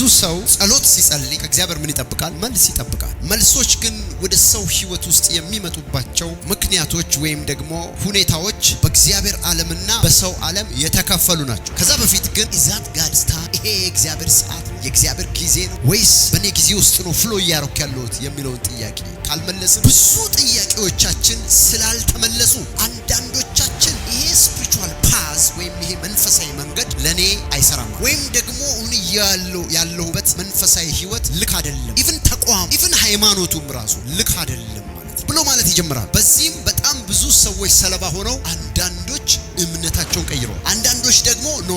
ብዙ ሰው ጸሎት ሲጸልይ ከእግዚአብሔር ምን ይጠብቃል? መልስ ይጠብቃል። መልሶች ግን ወደ ሰው ህይወት ውስጥ የሚመጡባቸው ምክንያቶች ወይም ደግሞ ሁኔታዎች በእግዚአብሔር ዓለምና በሰው ዓለም የተከፈሉ ናቸው። ከዛ በፊት ግን ኢዛት ጋድስ ታይም፣ ይሄ የእግዚአብሔር ሰዓት ነው፣ የእግዚአብሔር ጊዜ ነው ወይስ በእኔ ጊዜ ውስጥ ነው ፍሎ እያረኩ ያለሁት የሚለውን ጥያቄ ካልመለስን ብዙ ጥያቄዎቻችን ስላልተመለሱ አንዳንዶቻችን ይሄ ስፒሪቹዋል ፓዝ ወይም ይሄ መንፈሳዊ መንገድ ለኔ አይሰራም ወይም ደግሞ ያለሁበት መንፈሳዊ ህይወት ልክ አይደለም፣ ኢቭን ተቋም ኢቭን ሃይማኖቱም ራሱ ልክ አይደለም ማለት ይጀምራል። በዚህም በጣም ብዙ ሰዎች ሰለባ ሆነው አንዳንዶች እምነታቸውን ቀይረዋል። አንዳንዶች ደግሞ ኖ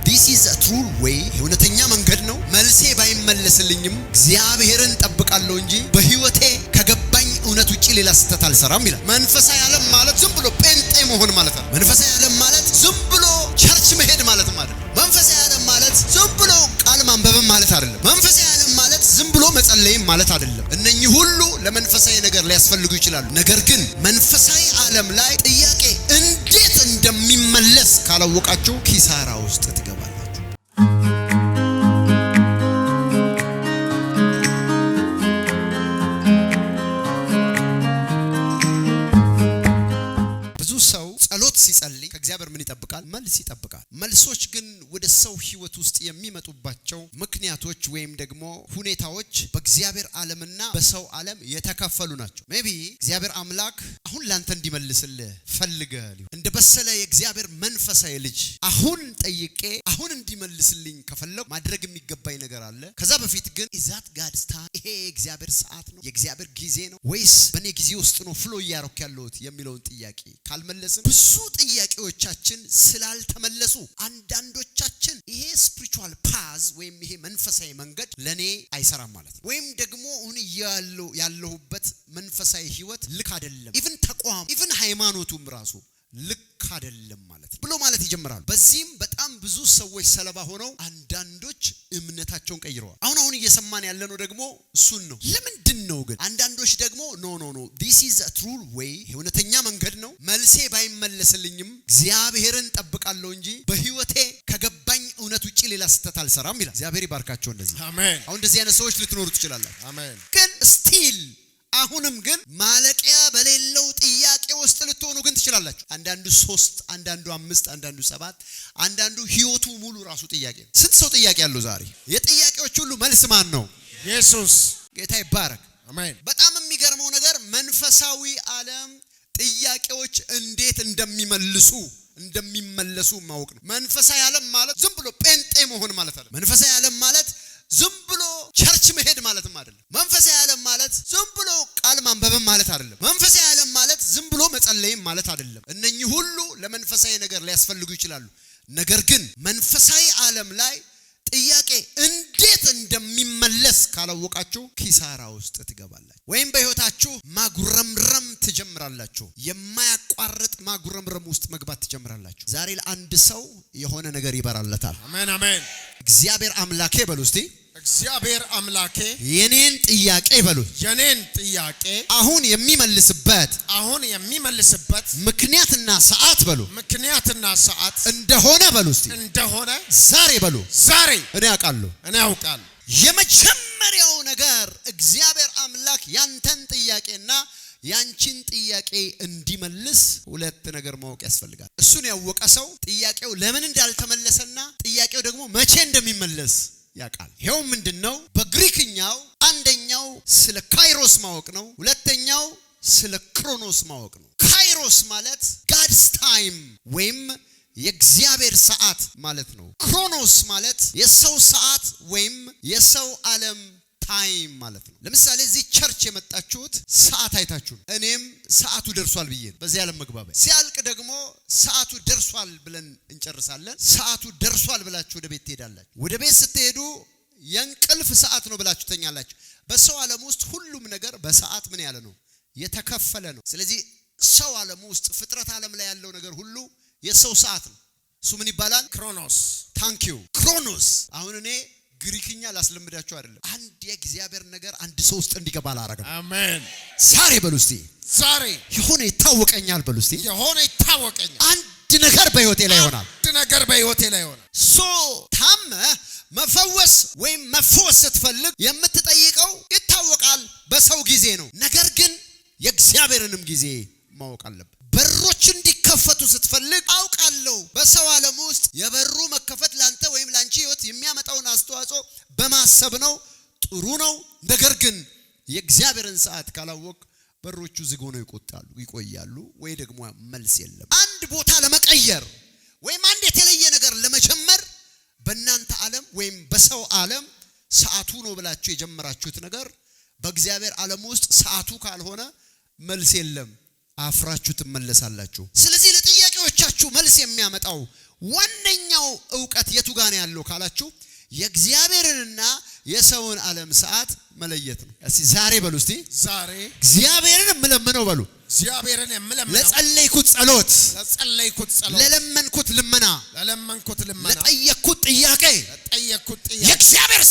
this is a true way እውነተኛ መንገድ ነው፣ መልሴ ባይመለስልኝም እግዚአብሔርን ጠብቃለሁ እንጂ በህይወቴ ከገባኝ እውነት ውጪ ሌላ ስህተት አልሰራም ይላል። መንፈሳዊ ዓለም ማለት ዝም ብሎ ጴንጤ መሆን ማለት ነው። መንፈሳዊ ዓለም ማለት ዝም ብሎ ቸርች መሄድ ማለት አይደለም። መንፈሳዊ ዓለም ማለት ዝም ብሎ ቃል ማንበብ ማለት አይደለም። መንፈሳዊ ዓለም ማለት ዝም ብሎ መጸለይም ማለት አይደለም። እነኚህ ሁሉ ለመንፈሳዊ ነገር ሊያስፈልጉ ይችላሉ። ነገር ግን መንፈሳዊ ዓለም ላይ ጥያቄ እንዴት እንደሚመለስ ካላወቃችሁ ኪሳራ ውስጥ ትገባላችሁ። ብዙ ሰው ጸሎት ሲጸልይ ከእግዚአብሔር ምን ይጠብቃል? መልስ ይጠብቃል። መልሶች ግን ወደ ሰው ህይወት ውስጥ የሚመጡባቸው ምክንያቶች ወይም ደግሞ ሁኔታዎች በእግዚአብሔር ዓለምና በሰው ዓለም የተከፈሉ ናቸው። ሜቢ እግዚአብሔር አምላክ አሁን ላንተ እንዲመልስልህ ፈልገህ እንደ በሰለ የእግዚአብሔር መንፈሳዊ ልጅ አሁን ጠይቄ አሁን እንዲመልስልኝ ከፈለኩ ማድረግ የሚገባኝ ነገር አለ። ከዛ በፊት ግን ኢዛት ጋድስ ታይም፣ ይሄ የእግዚአብሔር ሰዓት ነው፣ የእግዚአብሔር ጊዜ ነው ወይስ በእኔ ጊዜ ውስጥ ነው ፍሎ እያረኩ ያለሁት የሚለውን ጥያቄ ካልመለስን ብዙ ጥያቄዎቻችን ስላልተመለሱ አንዳንዶቻችን ይሄ ስፒሪቹዋል ፓዝ ወይም ይሄ መንፈሳዊ መንገድ ለኔ አይሰራም ማለት ነው። ወይም ደግሞ አሁን ያለሁበት መንፈሳዊ ህይወት ልክ አይደለም፣ ኢቭን ተቋም ኢቭን ሃይማኖቱም ራሱ ልክ አይደለም ማለት ይጀምራል። በዚህም በጣም ብዙ ሰዎች ሰለባ ሆነው አንዳንዶች እምነታቸውን ቀይረዋል። አሁን እየሰማን ያለነው ደግሞ እሱን ነው። ለምንድን ነው ግን አንዳንዶች ደግሞ ኖ this is a true way እውነተኛ መንገድ ነው፣ መልሴ ባይመለስልኝም እግዚአብሔርን ጠብቃለሁ እንጂ በህይወቴ ከገባኝ እውነት ውጪ ሌላ ስህተት አልሰራም ይላል። እግዚአብሔር ይባርካቸው እንደዚህ። አሜን። አሁን እንደዚህ አይነት ሰዎች ልትኖሩ ትችላላችሁ። አሜን። ግን ስቲል አሁንም ግን ማለቂያ በሌለው ጥያቄ ውስጥ ልትሆኑ ግን ትችላላችሁ። አንዳንዱ 3፣ አንዳንዱ 5፣ አንዳንዱ 7፣ አንዳንዱ ህይወቱ ሙሉ ራሱ ጥያቄ ነው። ስንት ሰው ጥያቄ ያለው ዛሬ? የጥያቄዎች ሁሉ መልስ ማን ነው? ኢየሱስ። ጌታ ይባረክ። አሜን። በጣም የሚገርመው ነገር መንፈሳዊ ዓለም ጥያቄዎች እንዴት እንደሚመለሱ ማወቅ ነው። መንፈሳዊ ዓለም ማለት ዝም ብሎ ጴንጤ መሆን ማለት አይደለም። መንፈሳዊ ዓለም ማለት ዝም ብሎ ቸርች መሄድ ማለትም አይደለም። መንፈሳዊ ዓለም ማለት ዝም ብሎ ቃል ማንበብም ማለት አይደለም። መንፈሳዊ ዓለም ማለት ዝም ብሎ መጸለይም ማለት አይደለም። እነኚህ ሁሉ ለመንፈሳዊ ነገር ሊያስፈልጉ ይችላሉ። ነገር ግን መንፈሳዊ ዓለም ላይ ጥያቄ እንዴት እንደሚመለስ ካላወቃችሁ ኪሳራ ውስጥ ትገባላችሁ፣ ወይም በህይወታችሁ ማጉረምረም ትጀምራላችሁ። የማያቋርጥ ማጉረምረም ውስጥ መግባት ትጀምራላችሁ። ዛሬ ለአንድ ሰው የሆነ ነገር ይበራለታል። አሜን አሜን። እግዚአብሔር አምላኬ በሉ እስቲ። እግዚአብሔር አምላኬ የኔን ጥያቄ በሉ፣ የኔን ጥያቄ አሁን የሚመልስበት ምክንያትና ሰዓት በሉ፣ ምክንያትና ሰዓት እንደሆነ በሉ እስቲ፣ እንደሆነ ዛሬ በሉ፣ ዛሬ እኔ አውቃለሁ። የመጀመሪያው ነገር እግዚአብሔር አምላክ ያንተን ጥያቄና ያንቺን ጥያቄ እንዲመልስ ሁለት ነገር ማወቅ ያስፈልጋል። እሱን ያወቀ ሰው ጥያቄው ለምን እንዳልተመለሰና ጥያቄው ደግሞ መቼ እንደሚመለስ ያውቃል። ይሄው ምንድነው? በግሪክኛው አንደኛው ስለ ካይሮስ ማወቅ ነው፣ ሁለተኛው ስለ ክሮኖስ ማወቅ ነው። ካይሮስ ማለት ጋድስ ታይም ወይም የእግዚአብሔር ሰዓት ማለት ነው። ክሮኖስ ማለት የሰው ሰዓት ወይም የሰው ዓለም ታይም ማለት ነው። ለምሳሌ እዚህ ቸርች የመጣችሁት ሰዓት አይታችሁ፣ እኔም ሰዓቱ ደርሷል ብዬ በዚህ ዓለም መግባቢያ ሲያልቅ ደግሞ ሰዓቱ ደርሷል ብለን እንጨርሳለን። ሰዓቱ ደርሷል ብላችሁ ወደ ቤት ትሄዳላችሁ። ወደ ቤት ስትሄዱ የእንቅልፍ ሰዓት ነው ብላችሁ ተኛላችሁ። በሰው ዓለም ውስጥ ሁሉም ነገር በሰዓት ምን ያለ ነው? የተከፈለ ነው። ስለዚህ ሰው ዓለም ውስጥ ፍጥረት ዓለም ላይ ያለው ነገር ሁሉ የሰው ሰዓት ነው። እሱ ምን ይባላል? ክሮኖስ። ታንክ ዩ ክሮኖስ። አሁን እኔ ግሪክኛ ላስለምዳችሁ አይደለም። አንድ የእግዚአብሔር ነገር አንድ ሰው ውስጥ እንዲገባ አላረገም። አሜን። ዛሬ በሉ እስቲ፣ ዛሬ የሆነ ይታወቀኛል በሉ እስቲ፣ የሆነ ይታወቀኛል። አንድ ነገር በህይወቴ ላይ ይሆናል። አንድ ነገር በህይወቴ ላይ ሆነ። ታመ መፈወስ ወይም መፈወስ ስትፈልግ የምትጠይቀው ይታወቃል በሰው ጊዜ ነው። ነገር ግን የእግዚአብሔርንም ጊዜ ማወቅ አለበት። በሮች እንዲከፈቱ ስትፈልግ አውቃለሁ በሰው ዓለም ውስጥ የበሩ መከፈት ላንተ ወይም ላንቺ ህይወት የሚያመጣውን አስተዋጽኦ በማሰብ ነው። ጥሩ ነው። ነገር ግን የእግዚአብሔርን ሰዓት ካላወቅ በሮቹ ዝግ ሆነው ይቆያሉ ወይ ደግሞ መልስ የለም። አንድ ቦታ ለመቀየር ወይም አንድ የተለየ ነገር ለመጀመር በእናንተ ዓለም ወይም በሰው ዓለም ሰዓቱ ነው ብላችሁ የጀመራችሁት ነገር በእግዚአብሔር ዓለም ውስጥ ሰዓቱ ካልሆነ መልስ የለም። አፍራችሁ ትመለሳላችሁ። ስለዚህ ለጥያቄዎቻችሁ መልስ የሚያመጣው ዋነኛው ዕውቀት የቱ ጋር ነው ያለው ካላችሁ የእግዚአብሔርንና የሰውን ዓለም ሰዓት መለየት ነው። እስቲ ዛሬ በሉ እስቲ ዛሬ እግዚአብሔርን የምለምነው በሉ እግዚአብሔርን የምለምነው ለጸለይኩት ጸሎት ለለመንኩት ልመና ለጠየቅኩት ጥያቄ የእግዚአብሔር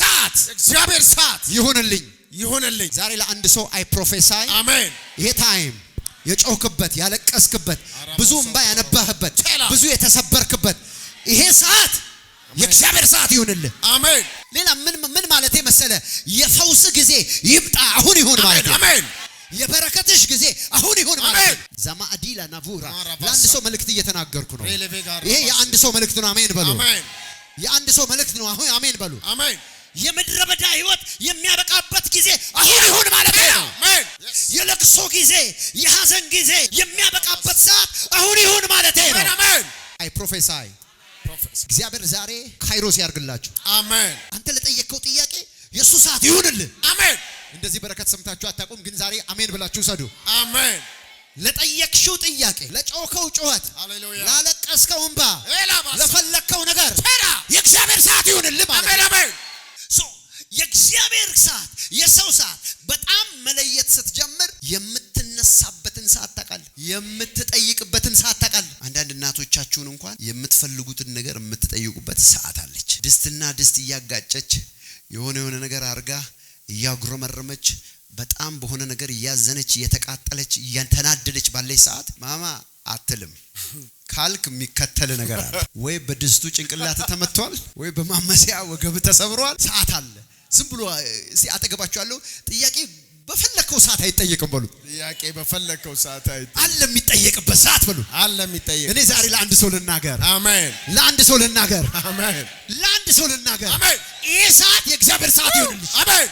ሰዓት ይሁንልኝ። ዛሬ ለአንድ ሰው አይ ፕሮፌሳይ አሜን። ይሄ ታይም የጮህክበት ያለቀስክበት ብዙ እንባ ያነባህበት ብዙ የተሰበርክበት ይሄ ሰዓት የእግዚአብሔር ሰዓት ይሁንልህ። አሜን። ሌላ ምን ማለት መሰለ? የፈውስ ጊዜ ይምጣ አሁን ይሁን ማለት ነው። አሜን። የበረከትሽ ጊዜ አሁን ይሁን ማለት ነው። ዘማአዲላ ናቡራ ለአንድ ሰው መልእክት እየተናገርኩ ነው። ይሄ የአንድ ሰው መልእክት ነው። አሜን በሉ። አሜን። የአንድ ሰው መልእክት ነው። አሁን አሜን በሉ። አሜን። የምድረ በዳ ህይወት የሚያበቃበት ጊዜ አሁን ይሁን ማለት ነው። አሜን። የለቅሶ ጊዜ የሐዘን ጊዜ የሚያበቃበት ሰዓት አሁን ይሁን ማለት ነው። አሜን። አይ ፕሮፌሳይ እግዚአብሔር ዛሬ ካይሮስ ያርግላችሁ። አሜን። አንተ ለጠየቀው ጥያቄ የሱ ሰዓት ይሁንልህ። አሜን። እንደዚህ በረከት ሰምታችሁ አታውቁም፣ ግን ዛሬ አሜን ብላችሁ ሰዱ። አሜን። ለጠየቅሽው ጥያቄ፣ ለጮኸው ጩኸት፣ ሃሌሉያ፣ ላለቀስከው እንባ፣ ለፈለከው ነገር የእግዚአብሔር ሰዓት ይሁንልህ ማለት ነው። አሜን። የእግዚአብሔር ሰዓት የሰው ሰዓት በጣም መለየት ስትጀምር የምትነሳበትን ሰዓት ታውቃለህ፣ የምትጠይቅበትን ሰዓት ታውቃለህ። አንዳንድ እናቶቻችሁን እንኳን የምትፈልጉትን ነገር የምትጠይቁበት ሰዓት አለች። ድስትና ድስት እያጋጨች የሆነ ነገር አርጋ እያጉረመረመች በጣም በሆነ ነገር እያዘነች እየተቃጠለች እያተናደለች ባለች ሰዓት ማማ አትልም ካልክ የሚከተል ነገር አለ። ወይ በድስቱ ጭንቅላት ተመቷል፣ ወይ በማመሲያ ወገብ ተሰብሯል። ሰዓት አለ። ዝም ብሎ አጠገባችሁ ያለው ጥያቄ በፈለከው ሰዓት አይጠየቅም በሉ። ጥያቄ በፈለከው ሰዓት አለ የሚጠየቅበት ሰዓት በሉ። አለ የሚጠየቅ። እኔ ዛሬ ለአንድ ሰው ልናገር። አሜን። ለአንድ ሰው ልናገር። አሜን። ለአንድ ሰው ልናገር። አሜን። ይሄ ሰዓት የእግዚአብሔር ሰዓት ይሁንልሽ። አሜን።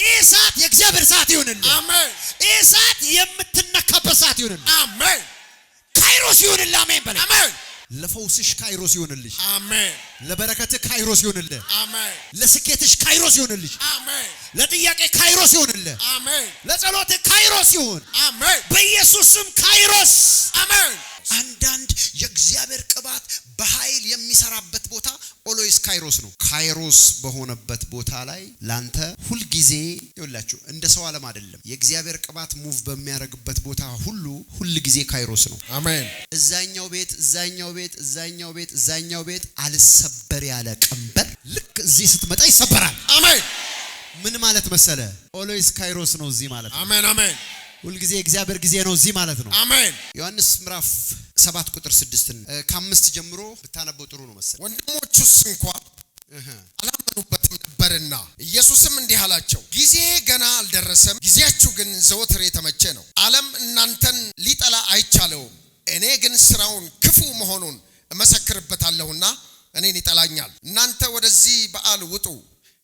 ይሄ ሰዓት የእግዚአብሔር ሰዓት ይሁንልሽ። አሜን። ይሄ ሰዓት የምትነካበት ሰዓት ይሁንልሽ። አሜን። ካይሮስ ይሁንልህ። አሜን በል። አሜን። ለፈውስሽ ካይሮስ ይሁንልሽ። አሜን። ለበረከትህ ካይሮስ ይሁንልህ። አሜን። ለስኬትሽ ካይሮስ ይሁንልሽ። አሜን። ለጥያቄ ካይሮስ ይሁንልህ። አሜን። ለጸሎትህ ካይሮስ ይሁን። አሜን። በኢየሱስ ስም ካይሮስ። አሜን። አንዳንድ የእግዚአብሔር ቅባት በኃይል የሚሰራበት ቦታ ኦሎይስ ካይሮስ ነው። ካይሮስ በሆነበት ቦታ ላይ ላንተ ሁሉ ጊዜ ይውላችሁ እንደ ሰው ዓለም አይደለም። የእግዚአብሔር ቅባት ሙቭ በሚያደርግበት ቦታ ሁሉ ጊዜ ካይሮስ ነው። አሜን። እዛኛው ቤት አልሰበር ያለ ቀንበር ልክ እዚህ ስትመጣ ይሰበራል። አሜን። ምን ማለት መሰለ? ኦሎይስ ካይሮስ ነው እዚህ ማለት ነው። አሜን። አሜን። ሁሉ ጊዜ እግዚአብሔር ጊዜ ነው እዚህ ማለት ነው። አሜን። ዮሐንስ ምዕራፍ 7 ቁጥር 6 ከ5 ጀምሮ ብታነበው ጥሩ ነው መሰለ። ወንድሞቹስ እንኳን አላመኑበትም ነበርና ኢየሱስም እንዲህ አላቸው፣ ጊዜ ገና አልደረሰም፣ ጊዜያችሁ ግን ዘወትር የተመቸ ነው። ዓለም እናንተን ሊጠላ አይቻለውም፣ እኔ ግን ስራውን ክፉ መሆኑን እመሰክርበታለሁና እኔን ይጠላኛል። እናንተ ወደዚህ በዓል ውጡ፣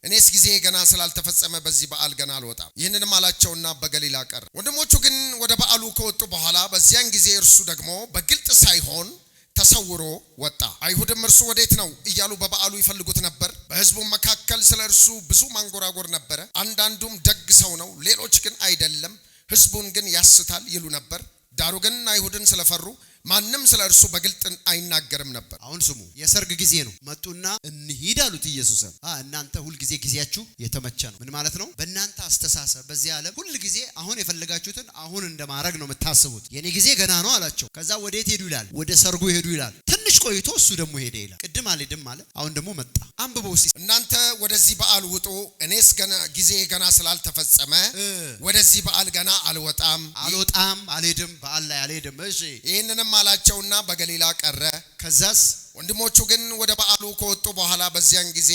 እኔስ ጊዜ ገና ስላልተፈጸመ በዚህ በዓል ገና አልወጣም። ይህንንም አላቸውና በገሊላ ቀረ። ወንድሞቹ ግን ወደ በዓሉ ከወጡ በኋላ በዚያን ጊዜ እርሱ ደግሞ በግልጥ ሳይሆን ተሰውሮ ወጣ። አይሁድም እርሱ ወዴት ነው እያሉ በበዓሉ ይፈልጉት ነበር። በሕዝቡ መካከል ስለ እርሱ ብዙ ማንጎራጎር ነበረ። አንዳንዱም ደግ ሰው ነው፣ ሌሎች ግን አይደለም፣ ሕዝቡን ግን ያስታል ይሉ ነበር። ዳሩ ግን አይሁድን ስለፈሩ ማንም ስለ እርሱ በግልጥ አይናገርም ነበር። አሁን ስሙ፣ የሰርግ ጊዜ ነው። መጡና እንሂድ አሉት ኢየሱስን። እናንተ ሁሉ ጊዜ ጊዜያችሁ የተመቸ ነው። ምን ማለት ነው? በእናንተ አስተሳሰብ በዚህ ዓለም ሁሉ ጊዜ አሁን የፈለጋችሁትን አሁን እንደማድረግ ነው የምታስቡት። የኔ ጊዜ ገና ነው አላቸው። ከዛ ወዴት ሄዱ ይላል? ወደ ሰርጉ ሄዱ ይላል። ትንሽ ቆይቶ እሱ ደግሞ ሄደ ይላል። ቅድም አልሄድም አለ፣ አሁን ደግሞ መጣ። አንብበው እስቲ። እናንተ ወደዚህ በዓል ውጡ፣ እኔስ ገና ጊዜ ገና ስላልተፈጸመ ወደዚህ በዓል ገና አልወጣም፣ አልሄድም፣ በዓል ላይ አልሄድም። እሺ ይህንንም አላቸውና በገሊላ ቀረ። ከዛስ ወንድሞቹ ግን ወደ በዓሉ ከወጡ በኋላ በዚያን ጊዜ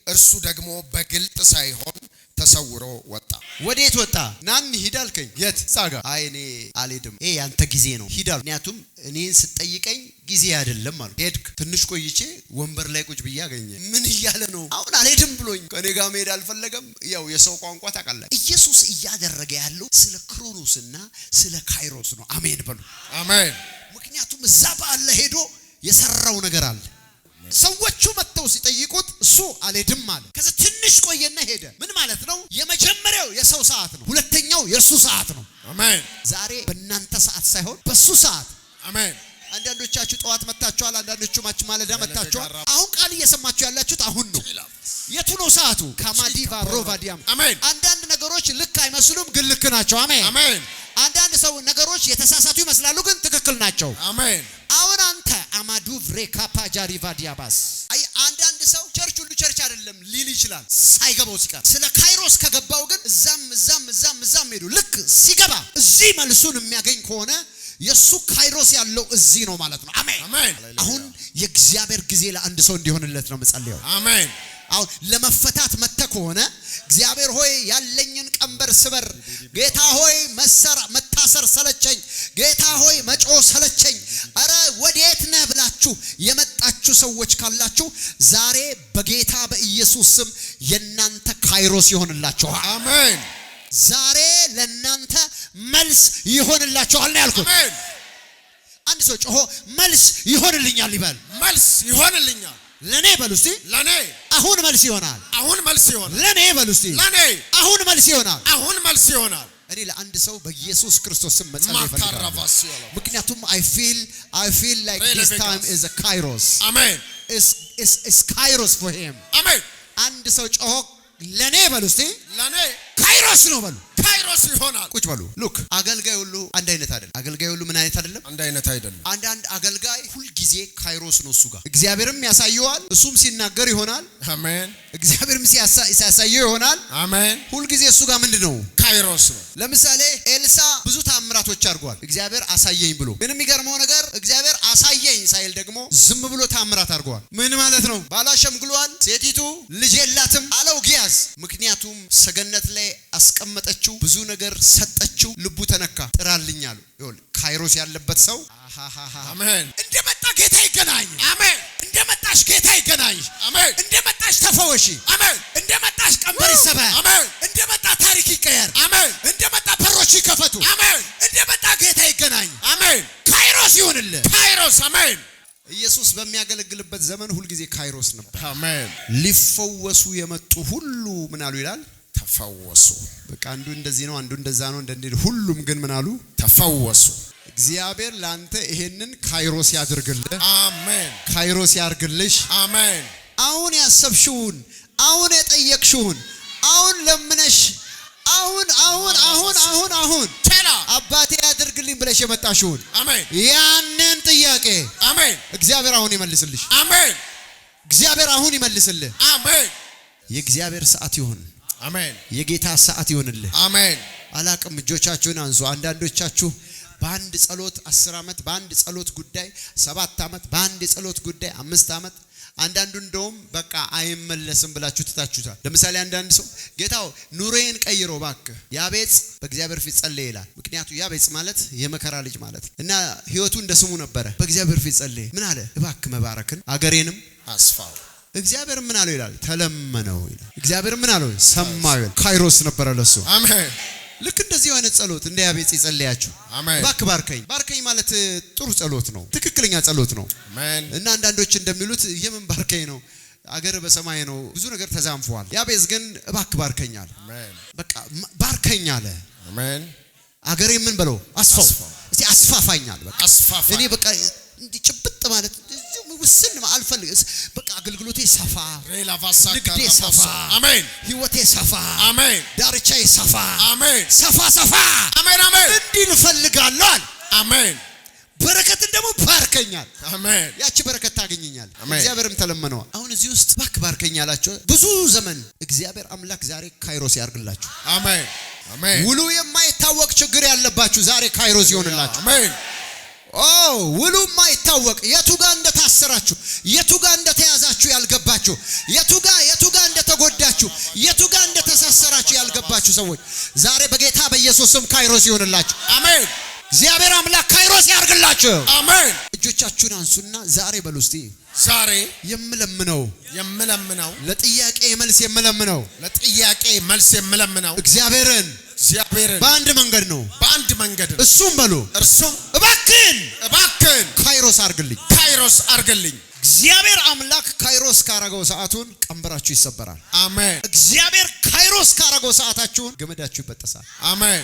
እርሱ ደግሞ በግልጥ ሳይሆን ተሰውሮ ወጣ። ወዴት ወጣ? ናን ሂድ አልከኝ። የት? ጻጋ። አይ እኔ አልሄድም፣ ይሄ ያንተ ጊዜ ነው ሂድ አልኩ። ምክንያቱም እኔን ስትጠይቀኝ ጊዜ አይደለም አልኩ። ሄድክ። ትንሽ ቆይቼ ወንበር ላይ ቁጭ ብዬ አገኘ። ምን እያለ ነው? አሁን አልሄድም ብሎኝ ከኔ ጋር መሄድ አልፈለገም። ያው የሰው ቋንቋ ታውቃለህ። ኢየሱስ እያደረገ ያለው ስለ ክሮኖስና ስለ ካይሮስ ነው። አሜን በሉ። አሜን። ምክንያቱም እዛ በዓል ላይ ሄዶ የሰራው ነገር አለ። ሰዎቹ መጥተው ሲጠይቁት እሱ አልሄድም አለ። ከዛ ትንሽ ቆየና ሄደ። ምን ማለት ነው? የመጀመሪያው የሰው ሰዓት ነው፣ ሁለተኛው የሱ ሰዓት ነው። አሜን። ዛሬ በእናንተ ሰዓት ሳይሆን በሱ ሰዓት። አሜን። አንዳንዶቻችሁ ጠዋት መጣችኋል፣ አንዳንዶቹ ማለዳ መጣችኋል። አሁን ቃል እየሰማችሁ ያላችሁት አሁን ነው። የቱ ነው ሰዓቱ? ካማዲቫ ሮቫዲያም። አሜን። አንዳንድ ነገሮች ልክ አይመስሉም፣ ግን ልክ ናቸው። አሜን። አሜን። አንዳንድ ሰው ነገሮች የተሳሳቱ ይመስላሉ፣ ግን ትክክል ናቸው። አሜን። አሁን አንተ አማዱ ቭሬካ ፓጃሪቫ ዲያባስ አይ አንዳንድ ሰው ቸርች ሁሉ ቸርች አይደለም ሊል ይችላል ሳይገባው ሲቀር። ስለ ካይሮስ ከገባው ግን እዛም ሄዱ። ልክ ሲገባ እዚህ መልሱን የሚያገኝ ከሆነ የሱ ካይሮስ ያለው እዚህ ነው ማለት ነው። አሜን። አሁን የእግዚአብሔር ጊዜ ለአንድ ሰው እንዲሆንለት ነው መጸለየው። አሜን። አሁን ለመፈታት መጥተ ከሆነ እግዚአብሔር ሆይ ያለኝን ቀንበር ስበር፣ ጌታ ሆይ መታሰር ሰለቸኝ፣ ጌታ ሆይ መጮ ሰለቸኝ፣ አረ ወዴት ነህ ብላችሁ የመጣችሁ ሰዎች ካላችሁ ዛሬ በጌታ በኢየሱስ ስም የናንተ ካይሮስ ይሆንላችኋል። አሜን። ዛሬ ለናንተ መልስ ይሆንላችኋል ነው ያልኩት። አሜን። አንድ ሰው ጮሆ መልስ ይሆንልኛል ይበል። መልስ ይሆንልኛል። ለኔ በሉ እስቲ። ለኔ አሁን መልስ ይሆናል። አሁን መልስ ይሆናል። ለኔ በሉ እስቲ። ለኔ አሁን መልስ ይሆናል። አሁን መልስ ይሆናል። እኔ ለአንድ ሰው በኢየሱስ ክርስቶስ ስም መጸለይ እፈልጋለሁ። ምክንያቱም I feel like this time is a kairos. አሜን። is kairos for him. አሜን። አንድ ሰው ጮሆ ለኔ በሉ እስቲ። ለኔ ካይሮስ ነው በሉ። ካይሮስ ይሆናል። ቁጭ በሉ። ሉክ አገልጋይ ሁሉ አንድ አይነት አይደለም። አገልጋይ ሁሉ ምን አይነት አይደለም? አንድ አይነት አይደለም። አንዳንድ አገልጋይ ሁል ጊዜ ካይሮስ ነው እሱ ጋር። እግዚአብሔርም ያሳየዋል፣ እሱም ሲናገር ይሆናል። አሜን። እግዚአብሔርም ሲያሳየው ይሆናል። አሜን። ሁል ጊዜ እሱ ጋር ምንድነው? ካይሮስ ነው። ለምሳሌ ኤልሳ ብዙ ታምራቶች አድርጓል እግዚአብሔር አሳየኝ ብሎ። ግን የሚገርመው ነገር እግዚአብሔር አሳየኝ ሳይል ደግሞ ዝም ብሎ ታምራት አድርጓል። ምን ማለት ነው? ባሏ ሸምግሏል፣ ሴቲቱ ልጅ የላትም አለው ጊያዝ። ምክንያቱም ሰገነት ላይ አስቀመጠችው፣ ብዙ ነገር ሰጠችው፣ ልቡ ተነካ። ጥራልኛል። ይሁን ካይሮስ ያለበት ሰው አሜን። እንደመጣ ጌታ ይገናኝ። አሜን። እንደመጣሽ ጌታ ይገናኝ። አሜን። እንደመጣሽ ተፈወሺ። አሜን። እንደመጣሽ ቀንበር ይሰበር። አሜን። እንደመጣ ታሪክ ይቀየር። አሜን። እንደመጣ በሮች ይከፈቱ። አሜን። እንደመጣ ጌታ ይገናኝ። አሜን። ካይሮስ ይሁንልህ። ካይሮስ። አሜን። ኢየሱስ በሚያገለግልበት ዘመን ሁል ጊዜ ካይሮስ ነበር። አሜን። ሊፈወሱ የመጡ ሁሉ ምን አሉ ይላል? ተፈወሱ። በቃ አንዱ እንደዚህ ነው፣ አንዱ እንደዛ ነው፣ እንደዚህ ሁሉም ግን ምን አሉ? ተፈወሱ። እግዚአብሔር ላንተ ይሄንን ካይሮስ ያድርግልህ። አሜን። ካይሮስ ያርግልሽ። አሜን። አሁን ያሰብሽውን፣ አሁን የጠየቅሽውን፣ አሁን ለምነሽ አሁን ቴላ አባቴ ያድርግልኝ ብለሽ የመጣሽውን አሜን ያንን ጥያቄ አሜን እግዚአብሔር አሁን ይመልስልሽ። አሜን። እግዚአብሔር አሁን ይመልስልህ። አሜን። የእግዚአብሔር ሰዓት ይሁን። አሜን። የጌታ ሰዓት ይሁንልህ። አሜን። አላቅም። እጆቻችሁን አንሱ። አንዳንዶቻችሁ በአንድ ጸሎት 10 ዓመት፣ በአንድ ጸሎት ጉዳይ 7 ዓመት፣ በአንድ ጸሎት ጉዳይ 5 ዓመት፣ አንዳንዱ እንደውም በቃ አይመለስም ብላችሁ ትታችሁታል። ለምሳሌ አንዳንድ ሰው ጌታው ኑሮዬን ቀይሮ ባክህ ያቤጽ በእግዚአብሔር ፊት ጸለየ ይላል። ምክንያቱ ያቤጽ ማለት የመከራ ልጅ ማለት እና ህይወቱ እንደ ስሙ ነበረ። በእግዚአብሔር ፊት ጸለየ። ምን አለ? እባክህ መባረክን አገሬንም አስፋው። እግዚአብሔር ምን አለው ይላል? ተለመነው ይላል። እግዚአብሔር ምን አለው? ሰማው ይላል። ካይሮስ ነበረ ለሱ። አሜን። ልክ እንደዚህ አይነት ጸሎት እንደ ያቤጽ ይጸልያችሁ። አሜን። እባክህ ባርከኝ ማለት ጥሩ ጸሎት ነው፣ ትክክለኛ ጸሎት ነው። አሜን። እና አንዳንዶች እንደሚሉት የምን ባርከኝ ነው? አገር በሰማይ ነው። ብዙ ነገር ተዛምፈዋል። ያቤጽ ግን እባክህ ባርከኛል። አሜን። በቃ ባርከኝ አለ። አሜን። አገሬ ምን በለው? አስፋው። እስቲ አስፋፋኛል። በቃ አስፋፋ። እኔ በቃ እንዲ ጭብጥ ማለት ውስን አልፈልግ። በቃ አገልግሎቴ ሰፋ፣ ንግዴ ሰፋ፣ አሜን። ህይወቴ ሰፋ፣ አሜን። ዳርቻዬ ሰፋ፣ አሜን። ሰፋ አሜን። አሜን። እንዲህ እፈልጋለሁ አለ። አሜን። በረከትን ደግሞ ባርከኛል። አሜን። ያቺ በረከት ታገኘኛል። አሜን። እግዚአብሔርም ተለመነው። አሁን እዚህ ውስጥ እባክህ ባርከኝ አላችሁ ብዙ ዘመን። እግዚአብሔር አምላክ ዛሬ ካይሮስ ያርግላችሁ። አሜን። አሜን። ውሉ የማይታወቅ ችግር ያለባችሁ ዛሬ ካይሮስ ይሆንላችሁ። አሜን። ውሉ ማይታወቅ የቱ ጋር እንደታሰራችሁ የቱ ጋር እንደተያዛችሁ ያልገባችሁ የቱ ጋር እንደተጎዳችሁ የቱ ጋር እንደተሳሰራችሁ ያልገባችሁ ሰዎች ዛሬ በጌታ በኢየሱስ ስም ካይሮስ ይሆንላችሁ። አሜን። እግዚአብሔር አምላክ ካይሮስ ያርግላችሁ። አሜን። እጆቻችሁን አንሱና ዛሬ በሉ እስቲ ዛሬ የምለምነው ለጥያቄ መልስ የምለምነው እግዚአብሔርን በአንድ መንገድ ነው። እሱም በሉ እባክህን ካይሮስ አርግልኝ። እግዚአብሔር አምላክ ካይሮስ ካረገው ሰዓቱን ቀንበራችሁ ይሰበራል። አሜን። እግዚአብሔር ካይሮስ ካረገው ሰዓታችሁን ገመዳችሁ ይበጠሳል። አሜን።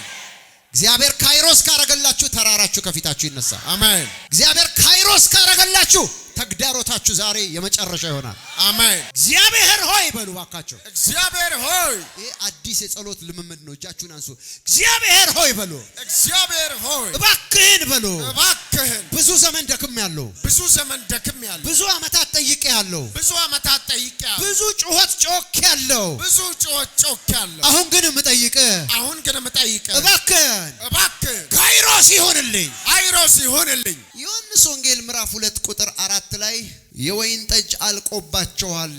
እግዚአብሔር ካይሮስ ካረገላችሁ ተራራችሁ ከፊታችሁ ይነሳል። አሜን። እግዚአብሔር ካይሮስ ካረገላችሁ ተግዳሮታችሁ ዛሬ የመጨረሻ ይሆናል። አሜን። እግዚአብሔር ሆይ በሉ ባካችሁ። እግዚአብሔር ሆይ ይሄ አዲስ የጸሎት ልምምድ ነው። እጃችሁን አንሱ። እግዚአብሔር ሆይ በሉ። እግዚአብሔር ሆይ እባክህን በሉ። እባክህን ብዙ ዘመን ደክሜያለሁ። ብዙ ዓመታት ጠይቄያለሁ። ብዙ ጩኸት ጮኬያለሁ። አሁን ግን የምጠይቅህ እባክህን ካይሮስ ይሆንልኝ። ዮሐንስ ወንጌል ምዕራፍ 2 ቁጥር 4 ላይ የወይን ጠጅ አልቆባቸዋል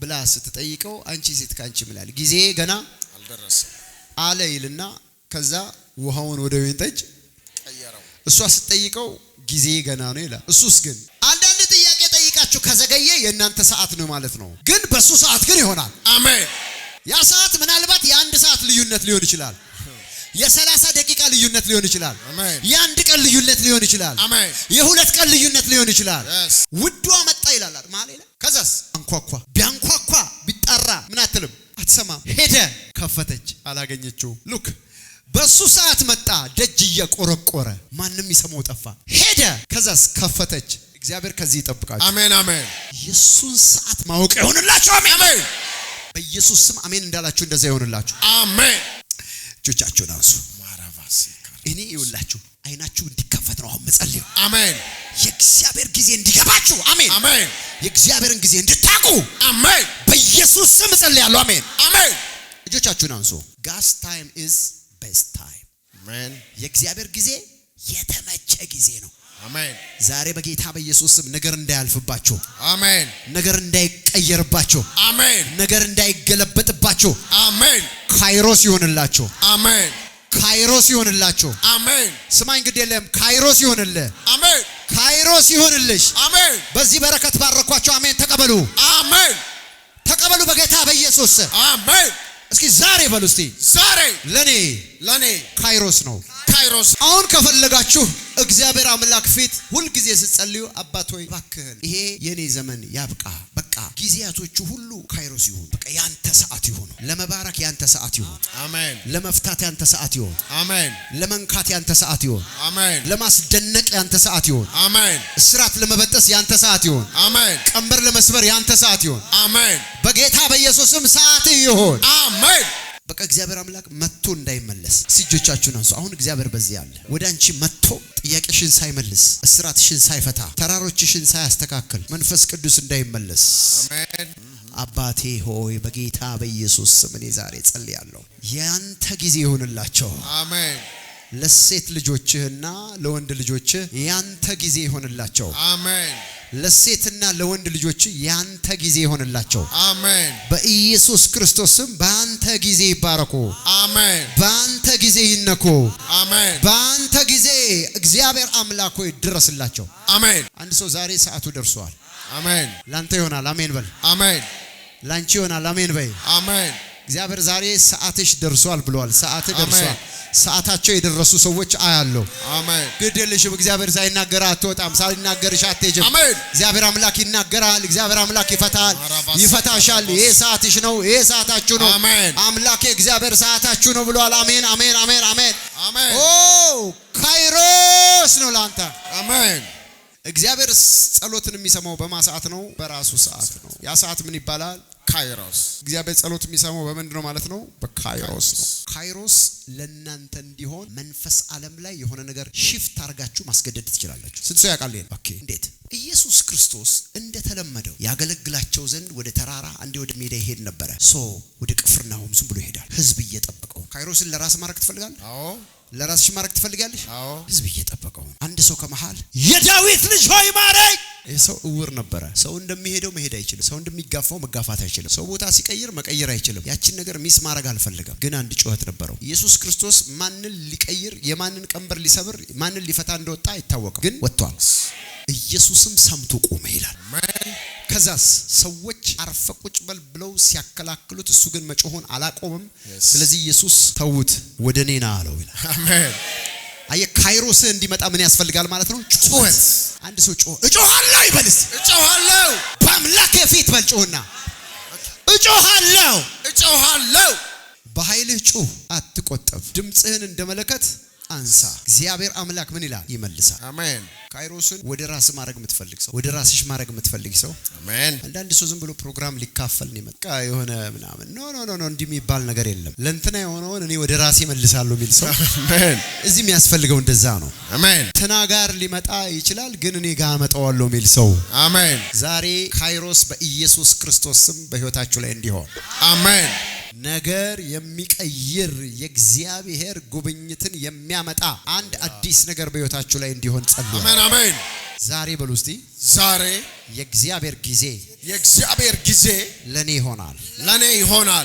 ብላ ስትጠይቀው አንቺ ሴት ካንቺ ምላል ጊዜ ገና አልደረሰም አለ ይልና ከዛ ውሃውን ወደ ወይን ጠጅ ቀየረው። እሷ ስትጠይቀው ጊዜ ገና ነው ይላል። እሱስ ግን አንዳንድ ጥያቄ ጠይቃችሁ ከዘገየ የእናንተ ሰዓት ነው ማለት ነው። ግን በሱ ሰዓት ግን ይሆናል። አሜን። ያ ሰዓት ምናልባት የአንድ ሰዓት ልዩነት ሊሆን ይችላል። የ30 ደቂቃ ልዩነት ሊሆን ይችላል። የአንድ ቀን ልዩነት ሊሆን ይችላል። የሁለት ቀን ልዩነት ሊሆን ይችላል። ውዷ መጣ ይላል ማለት ነው። ከዛስ ቢያንኳኳ ቢጣራ ምን አትልም፣ አትሰማም። ሄደ፣ ከፈተች፣ አላገኘችው። ሉክ በሱ ሰዓት መጣ፣ ደጅ እየቆረቆረ ማንም ይሰማው ጠፋ። ሄደ፣ ከዛስ ከፈተች። እግዚአብሔር ከዚህ ይጠብቃችሁ። አሜን አሜን። ኢየሱስ ሰዓት ማወቅ ይሆንላችሁ። አሜን በኢየሱስ ስም አሜን እንዳላችሁ እንደዛ ይሆንላችሁ። አሜን። እጆቻችሁን አንሱ። እኔ ይውላችሁ አይናችሁ እንዲከፈት ነው አሁን መጸለይ። አሜን። የእግዚአብሔር ጊዜ እንዲገባችሁ። አሜን አሜን። የእግዚአብሔርን ጊዜ እንድታቁ። አሜን በኢየሱስ ስም ጸልያለሁ። አሜን አሜን። እጆቻችሁን አንሱ። God's time is best time። አሜን። የእግዚአብሔር ጊዜ የተመቸ ጊዜ ነው። አሜን። ዛሬ በጌታ በኢየሱስ ስም ነገር እንዳያልፍባችሁ። አሜን። ነገር እንዳይቀየርባችሁ። አሜን። ነገር እንዳይገለበጥባችሁ። አሜን። ካይሮስ ይሆንላችሁ። አሜን። ካይሮስ ይሆንላችሁ። አሜን። ስማኝ ግድ የለም ካይሮስ ይሆንልህ። አሜን። ካይሮስ ይሆንልሽ። አሜን። በዚህ በረከት ባረኳችሁ። አሜን ተቀበሉ። አሜን ተቀበሉ በጌታ በኢየሱስ ስም። አሜን። እስኪ ዛሬ በሉ እስቲ ዛሬ ለኔ ካይሮስ ነው። ካይሮስ አሁን ከፈለጋችሁ እግዚአብሔር አምላክ ፊት ሁል ጊዜ ስትጸልዩ አባት ሆይ እባክህን ይሄ የኔ ዘመን ያብቃ፣ በቃ ጊዜያቶቹ ሁሉ ካይሮስ ይሁን፣ በቃ ያንተ ሰዓት ይሁን፣ ለመባረክ ያንተ ሰዓት ይሁን። አሜን። ለመፍታት ያንተ ሰዓት ይሁን። አሜን። ለመንካት ያንተ ሰዓት ይሁን። አሜን። ለማስደነቅ ያንተ ሰዓት ይሁን። አሜን። እስራት ለመበጠስ ያንተ ሰዓት ይሁን። አሜን። ቀንበር ለመስበር ያንተ ሰዓት ይሁን። አሜን። በጌታ በኢየሱስም ሰዓት ይሁን። አሜን። በቃ እግዚአብሔር አምላክ መጥቶ እንዳይመለስ እጆቻችሁን አንሱ። አሁን እግዚአብሔር በዚህ አለ። ወደ አንቺ መጥቶ ጥያቄሽን ሳይመልስ እስራትሽን ሳይፈታ ተራሮችሽን ሳያስተካክል መንፈስ ቅዱስ እንዳይመለስ አሜን። አባቴ ሆይ በጌታ በኢየሱስ ስም እኔ ዛሬ ጸልያለሁ። ያንተ ጊዜ ይሆንላቸው። አሜን። ለሴት ልጆችህና ለወንድ ልጆችህ ያንተ ጊዜ ይሆንላቸው። አሜን። ለሴትና ለወንድ ልጆች ያንተ ጊዜ ይሆንላቸው። አሜን። በኢየሱስ ክርስቶስ ስም በአንተ ጊዜ ይባረኩ። አሜን። በአንተ ጊዜ ይነኩ። አሜን። በአንተ ጊዜ እግዚአብሔር አምላክ ሆይ ድረስላቸው። አሜን። አንድ ሰው ዛሬ ሰዓቱ ደርሷል። አሜን። ላንተ ይሆናል። አሜን በል። አሜን። ላንቺ ይሆናል። አሜን በይ። አሜን። እግዚአብሔር ዛሬ ሰዓትሽ ደርሷል ብሏል። ሰዓት ደርሷል። ሰዓታቸው የደረሱ ሰዎች አያለው። አሜን። ግድልሽም እግዚአብሔር ሳይናገር አትወጣም፣ ሳይናገርሽ አትሄጂም። አሜን። እግዚአብሔር አምላክ ይናገራል። እግዚአብሔር አምላክ ይፈታል፣ ይፈታሻል። ይሄ ሰዓትሽ ነው፣ ይሄ ሰዓታችሁ ነው። አሜን። አምላክ እግዚአብሔር ሰዓታችሁ ነው ብሏል። አሜን አሜን አሜን አሜን አሜን። ኦ ካይሮስ ነው ላንተ። አሜን። እግዚአብሔር ጸሎትን የሚሰማው በማሰዓት ነው፣ በራሱ ሰዓት ነው። ያ ሰዓት ምን ይባላል? ካይሮስ። እግዚአብሔር ጸሎት የሚሰማው በምንድን ነው ማለት ነው? በካይሮስ ነው። ካይሮስ ለእናንተ እንዲሆን መንፈስ ዓለም ላይ የሆነ ነገር ሽፍት አድርጋችሁ ማስገደድ ትችላላችሁ። ስንት ሰው ያውቃል ይሄን? ኦኬ እንዴት? ኢየሱስ ክርስቶስ እንደተለመደው ያገለግላቸው ዘንድ ወደ ተራራ አንዴ ወደ ሜዳ ይሄድ ነበረ። ወደ ቅፍርናሆም ዝም ብሎ ይሄዳል፣ ህዝብ እየጠበቀው። ካይሮስን ለራስ ማድረግ ትፈልጋለህ? አዎ። ለራስሽ ማድረግ ትፈልጋለሽ? አዎ። ህዝብ እየጠበቀው። አንድ ሰው ከመሃል የዳዊት ልጅ ሆይ ማረኝ። ይህ ሰው እውር ነበረ። ሰው እንደሚሄደው መሄድ አይችልም። ሰው እንደሚጋፋው መጋፋት አይችልም። ሰው ቦታ ሲቀይር መቀየር አይችልም። ያችን ነገር ሚስ ማድረግ አልፈለገም። ግን አንድ ጩኸት ነበረው። ኢየሱስ ክርስቶስ ማንን ሊቀይር፣ የማንን ቀንበር ሊሰብር፣ ማንን ሊፈታ እንደወጣ አይታወቅም። ግን ወጥቷል። ኢየሱስም ሰምቶ ቆመ ይላል። ከዛስ ሰዎች አርፈ ቁጭ በል ብለው ሲያከላክሉት እሱ ግን መጮሆን አላቆምም። ስለዚህ ኢየሱስ ተውት ወደ እኔ ና አለው ይላል። አሜን። አየ ካይሮስ እንዲመጣ ምን ያስፈልጋል ማለት ነው? ጩኸት። አንድ ሰው እጮሃለሁ ይበልስ። እጮሃለሁ በአምላክ ፊት በል ጮህና እጮሃለሁ። በኃይልህ ጩህ፣ አትቆጠብ። ድምጽህን እንደ መለከት አንሳ። እግዚአብሔር አምላክ ምን ይላል? ይመልሳል። አሜን። ካይሮስን ወደ ራስ ማድረግ የምትፈልግ ሰው፣ ወደ ራስሽ ማድረግ የምትፈልግ ሰው። አሜን። አንዳንድ ሰው ዝም ብሎ ፕሮግራም ሊካፈል ነው የመጣ የሆነ ምናምን ኖ እንዲህ የሚባል ነገር የለም። ለእንትና የሆነውን እኔ ወደ ራሴ መልሳለሁ የሚል ሰው። አሜን። እዚህ የሚያስፈልገው እንደዛ ነው። አሜን። እንትና ጋር ሊመጣ ይችላል፣ ግን እኔ ጋር አመጣዋለሁ የሚል ሰው። አሜን። ዛሬ ካይሮስ በኢየሱስ ክርስቶስ ስም በህይወታችሁ ላይ እንዲሆን አሜን። ነገር የሚቀይር የእግዚአብሔር ጉብኝትን የሚያመጣ አንድ አዲስ ነገር በህይወታችሁ ላይ እንዲሆን ጸልዩ። አሜን። አሜን። ዛሬ በሉ እስቲ ዛሬ የእግዚአብሔር ጊዜ የእግዚአብሔር ጊዜ ለኔ ይሆናል። ለኔ ይሆናል።